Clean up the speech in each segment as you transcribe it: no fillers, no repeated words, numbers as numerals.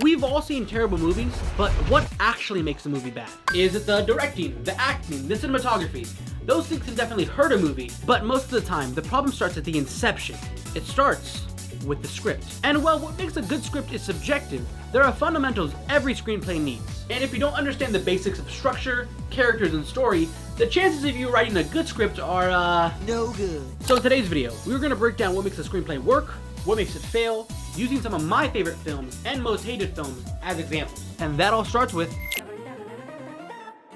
We've all seen terrible movies, but what actually makes a movie bad? Is it the directing, the acting, the cinematography? Those things can definitely hurt a movie, but most of the time, the problem starts at the inception. It starts with the script. And while what makes a good script is subjective, there are fundamentals every screenplay needs. And if you don't understand the basics of structure, characters, and story, the chances of you writing a good script are, no good. So in today's video, we're gonna break down what makes a screenplay work, what makes it fail, using some of my favorite films and most hated films as examples. And that all starts with,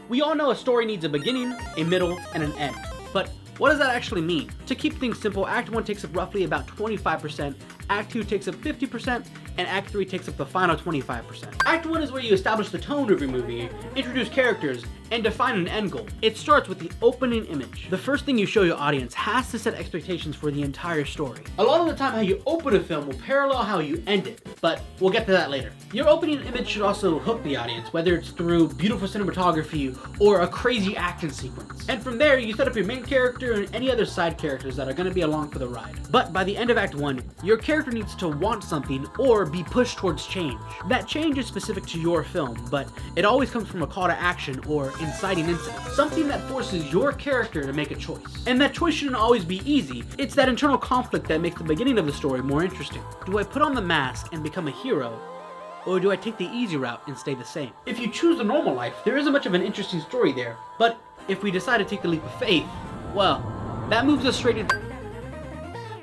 we all know a story needs a beginning, a middle, and an end. But what does that actually mean? To keep things simple, Act 1 takes up roughly about 25%, Act 2 takes up 50%, and Act 3 takes up the final 25%. Act 1 is where you establish the tone of your movie, introduce characters, and define an end goal. It starts with the opening image. The first thing you show your audience has to set expectations for the entire story. A lot of the time, how you open a film will parallel how you end it, but we'll get to that later. Your opening image should also hook the audience, whether it's through beautiful cinematography or a crazy action sequence. And from there, you set up your main character and any other side characters that are going to be along for the ride. But by the end of Act 1, your character needs to want something or be pushed towards change. That change is specific to your film, but it always comes from a call to action or inciting incident. Something that forces your character to make a choice. And that choice shouldn't always be easy. It's that internal conflict that makes the beginning of the story more interesting. Do I put on the mask and become a hero, or do I take the easy route and stay the same? If you choose the normal life, there isn't much of an interesting story there. But if we decide to take the leap of faith, well, that moves us straight into